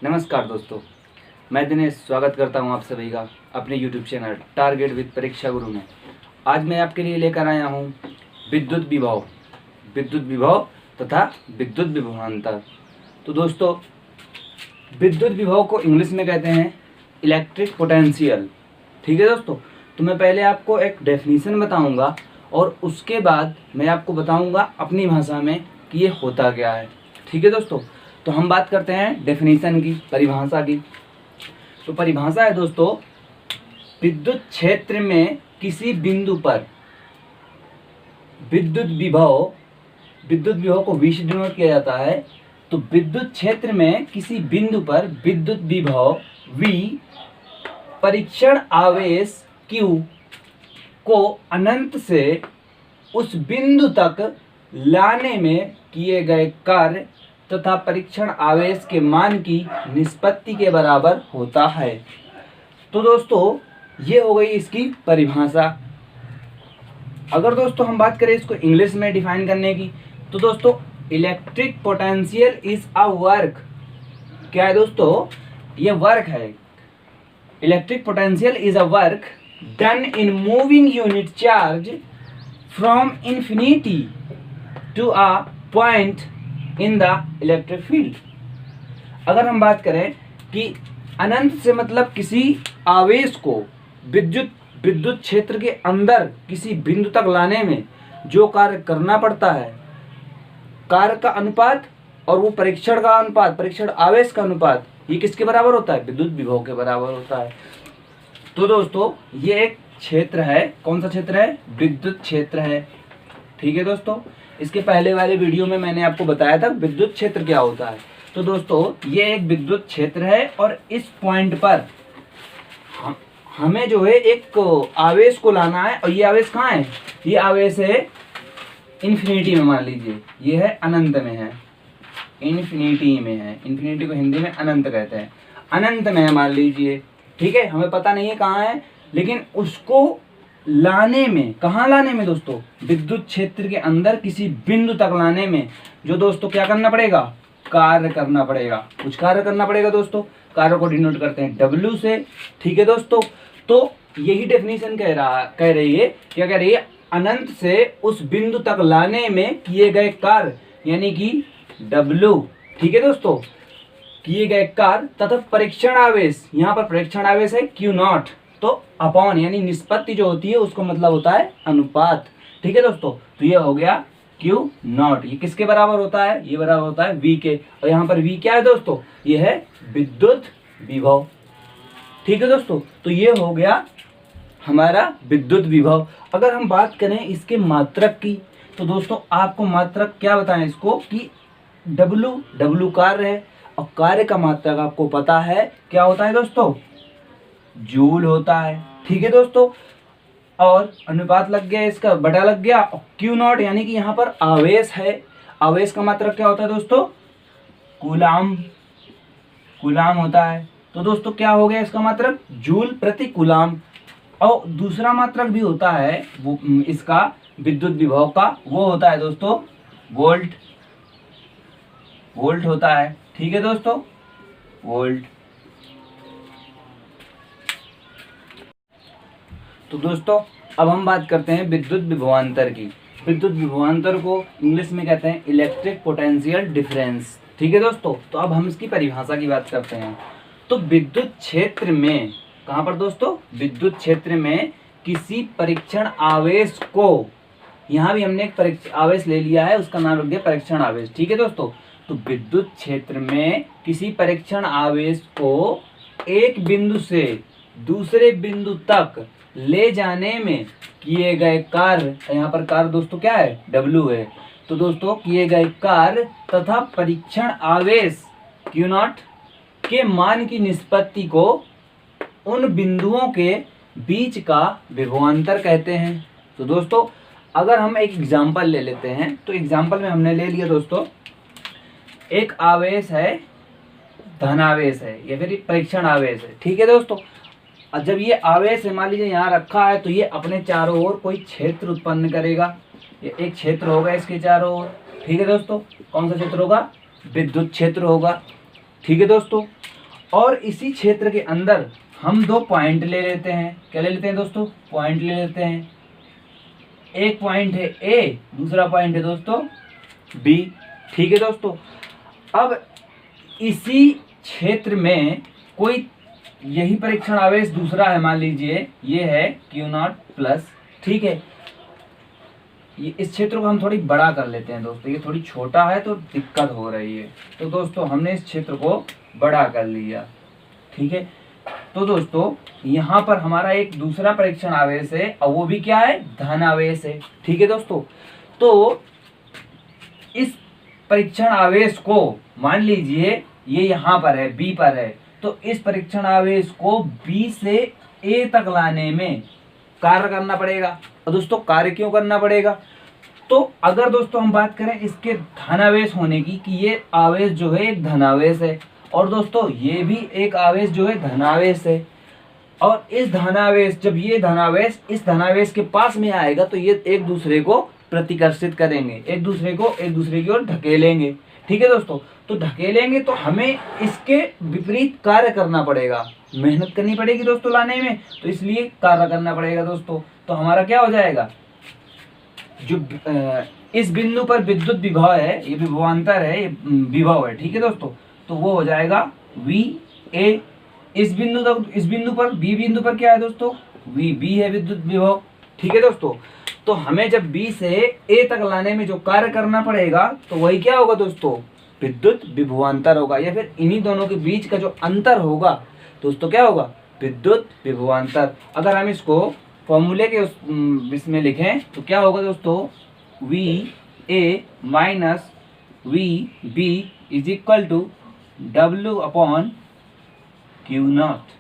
नमस्कार दोस्तों, मैं दिनेश स्वागत करता हूं आप सभी का अपने YouTube चैनल टारगेट विद परीक्षा गुरु में। आज मैं आपके लिए लेकर आया हूं विद्युत विभव तथा विद्युत विभवांतर। तो दोस्तों, विद्युत विभव को इंग्लिश में कहते हैं इलेक्ट्रिक पोटेंशियल। ठीक है दोस्तों, तो मैं पहले आपको एक डेफिनेशन बताऊंगा और उसके बाद मैं आपको बताऊंगा अपनी भाषा में कि ये होता क्या है। ठीक है दोस्तों, तो हम बात करते हैं डेफिनेशन की, परिभाषा की। तो परिभाषा है दोस्तों, विद्युत क्षेत्र में किसी बिंदु पर विद्युत विभव को V से डिनोट किया जाता है। तो विद्युत क्षेत्र में किसी बिंदु पर विद्युत विभव V परीक्षण आवेश Q को अनंत से उस बिंदु तक लाने में किए गए कार्य तथा परीक्षण आवेश के मान की निष्पत्ति के बराबर होता है। तो दोस्तों, ये हो गई इसकी परिभाषा। अगर दोस्तों हम बात करें इसको इंग्लिश में डिफाइन करने की, तो दोस्तों electric potential is a work. क्या है दोस्तों? ये वर्क है। Electric potential is a work done in moving unit charge from infinity to a point in the electric field. अगर हम बात करें कि अनंत से मतलब किसी आवेश को विद्युत क्षेत्र के अंदर किसी बिंदु तक लाने में जो कार्य करना पड़ता है, कार्य का अनुपात और वो परीक्षण का अनुपात, परीक्षण आवेश का अनुपात, ये किसके बराबर होता है? विद्युत विभव के बराबर होता है। तो दोस्तों, ये एक क्षेत्र है। कौन सा क्षेत्र है? विद्युत क्षेत्र है। ठीक है दोस्तों, इसके पहले वाले वीडियो में मैंने आपको बताया था विद्युत क्षेत्र क्या होता है। तो दोस्तों, ये एक विद्युत क्षेत्र है और इस पॉइंट पर हमें जो है एक आवेश को लाना है। और ये आवेश कहाँ है? ये आवेश है इन्फिनिटी में। मान लीजिए ये है अनंत में है, इन्फिनिटी में है। इन्फिनिटी को हिंदी में अनंत कहते हैं। अनंत में है मान लीजिए, ठीक है। हमें पता नहीं है कहाँ है, लेकिन उसको लाने में, कहाँ लाने में दोस्तों? विद्युत क्षेत्र के अंदर किसी बिंदु तक लाने में जो दोस्तों क्या करना पड़ेगा? कार्य करना पड़ेगा। कुछ कार्य करना पड़ेगा दोस्तों। कार्य को डिनोट करते हैं W से। ठीक है दोस्तों, तो यही डेफिनेशन कह रही है। क्या कह रही है? अनंत से उस बिंदु तक लाने में किए गए कार्य यानी कि W। ठीक है दोस्तों, किए गए कार्य तथा परीक्षण आवेश, यहाँ पर परीक्षण आवेश है Q0। तो अपॉन यानी निष्पत्ति जो होती है उसको मतलब होता है अनुपात। ठीक है दोस्तों, तो ये हो गया Q0। ये किसके बराबर होता है? ये बराबर होता है V के। और यहाँ पर V क्या है दोस्तों? ये है विद्युत विभव। ठीक है दोस्तों, तो ये हो गया हमारा विद्युत विभव। अगर हम बात करें इसके मात्रक की, तो दोस्तों आपको मात्रक क्या बताएं इसको कि W कार्य है और कार्य का मात्रक आपको पता है क्या होता है दोस्तों? जूल होता है। ठीक है दोस्तों, और अनुपात लग गया, इसका बटा लग गया। Q0 यानी कि यहाँ पर आवेश है। आवेश का मात्रक क्या होता है दोस्तों? कूलाम होता है। तो दोस्तों क्या हो गया इसका मात्रक? जूल प्रति कूलाम। और दूसरा मात्रक भी होता है वो इसका विद्युत विभव का, वो होता है दोस्तों वोल्ट होता है। ठीक है दोस्तों, वोल्ट। तो दोस्तों अब हम बात करते हैं विद्युत विभवांतर की। विद्युत विभवांतर को इंग्लिश में कहते हैं इलेक्ट्रिक पोटेंशियल डिफरेंस। ठीक है दोस्तों, तो अब हम इसकी परिभाषा की बात करते हैं। तो विद्युत क्षेत्र में, कहाँ पर दोस्तों? विद्युत क्षेत्र में किसी परीक्षण आवेश को, यहाँ भी हमने एक आवेश ले लिया है, उसका नाम रख दिया परीक्षण आवेश। ठीक है दोस्तों, तो विद्युत क्षेत्र में किसी परीक्षण आवेश को एक बिंदु से दूसरे बिंदु तक ले जाने में किए गए कार्य, यहाँ पर कार्य दोस्तों क्या है? W है। तो दोस्तों किए गए कार्य तथा परीक्षण आवेश Q0 के मान की निष्पत्ति को उन बिंदुओं के बीच का विभवांतर कहते हैं। तो दोस्तों अगर हम एक एग्जाम्पल ले लेते हैं, तो एग्जाम्पल में हमने ले लिया दोस्तों, एक आवेश है, धनावेश है या फिर परीक्षण आवेश है। ठीक है दोस्तों, और जब ये आवेश मान लीजिए यहाँ रखा है, तो ये अपने चारों ओर कोई क्षेत्र उत्पन्न करेगा। ये एक क्षेत्र होगा इसके चारों ओर। ठीक है दोस्तों, कौन सा क्षेत्र होगा? विद्युत क्षेत्र होगा। ठीक है दोस्तों, और इसी क्षेत्र के अंदर हम दो पॉइंट ले लेते हैं। क्या ले लेते हैं दोस्तों? पॉइंट ले लेते हैं। एक पॉइंट है ए, दूसरा पॉइंट है दोस्तों बी। ठीक है दोस्तों, अब इसी क्षेत्र में कोई यही परीक्षण आवेश दूसरा है, मान लीजिए ये है Q0 प्लस। ठीक है, ये इस क्षेत्र को हम थोड़ी बड़ा कर लेते हैं दोस्तों, ये थोड़ी छोटा है तो दिक्कत हो रही है। तो दोस्तों हमने इस क्षेत्र को बड़ा कर लिया। ठीक है, तो दोस्तों यहाँ पर हमारा एक दूसरा परीक्षण आवेश है और वो भी क्या है? धन आवेश है। ठीक है दोस्तों, तो इस परीक्षण आवेश को मान लीजिए ये यहाँ पर है, बी पर है, तो इस परीक्षण आवेश को बी से ए तक लाने में कार्य करना पड़ेगा। और दोस्तों कार्य क्यों करना पड़ेगा? तो अगर दोस्तों हम बात करें इसके धनावेश होने की, कि ये आवेश जो है एक धनावेश है और दोस्तों ये भी एक आवेश जो है धनावेश है, और इस धनावेश, जब ये धनावेश इस धनावेश के पास में आएगा तो ये एक दूसरे को प्रतिकर्षित करेंगे, एक दूसरे की ओर ढकेलेंगे। ठीक है दोस्तों, तो ढकेलेंगे तो हमें इसके विपरीत कार्य करना पड़ेगा, मेहनत करनी पड़ेगी दोस्तों लाने में, तो इसलिए कार्य करना पड़ेगा दोस्तों। तो हमारा क्या हो जाएगा? जो इस बिंदु पर विद्युत विभव है, ये विभवांतर है, ये विभव है। ठीक है दोस्तों, तो वो हो जाएगा वी ए। इस बिंदु पर बी बिंदु पर क्या है दोस्तों? वी बी है विद्युत विभव। ठीक है दोस्तों, तो हमें जब बी से ए तक लाने में जो कार्य करना पड़ेगा तो वही क्या होगा दोस्तों? विद्युत विभवांतर होगा, या फिर इन्हीं दोनों के बीच का जो अंतर होगा दोस्तों क्या होगा? विद्युत विभवांतर। अगर हम इसको फॉर्मूले के इसमें लिखें तो क्या होगा दोस्तों? V A minus V B is equal to W upon Q naught.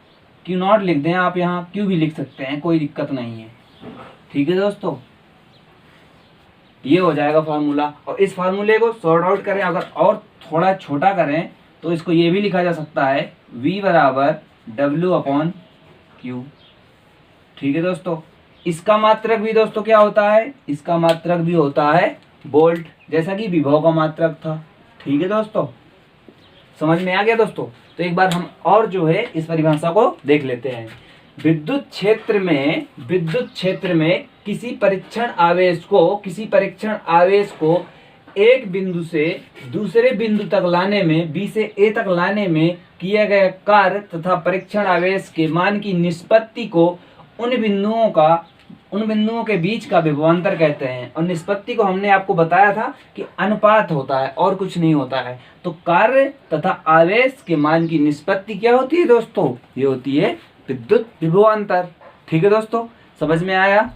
Q naught लिख दें आप, यहाँ क्यू भी लिख सकते हैं, कोई दिक्कत नहीं है। ठीक है दोस्तों, ये हो जाएगा फार्मूला। और इस फार्मूले को सॉर्ट आउट करें, अगर और थोड़ा छोटा करें तो इसको ये भी लिखा जा सकता है V बराबर W अपॉन Q। ठीक है दोस्तों, इसका मात्रक भी दोस्तों क्या होता है? इसका मात्रक भी होता है वोल्ट, जैसा कि विभव का मात्रक था। ठीक है दोस्तों, समझ में आ गया दोस्तों? तो एक बार हम और जो है इस परिभाषा को देख लेते हैं। विद्युत क्षेत्र में किसी परीक्षण आवेश को एक बिंदु से दूसरे बिंदु तक लाने में, बी से ए तक लाने में किया गया कार्य तथा परीक्षण आवेश के मान की निष्पत्ति को उन बिंदुओं के बीच का विभवांतर कहते हैं। और निष्पत्ति को हमने आपको बताया था कि अनुपात होता है और कुछ नहीं होता है। तो कार्य तथा आवेश के मान की निष्पत्ति क्या होती है दोस्तों? ये होती है विद्युत विभवांतर। ठीक है दोस्तों, समझ में आया?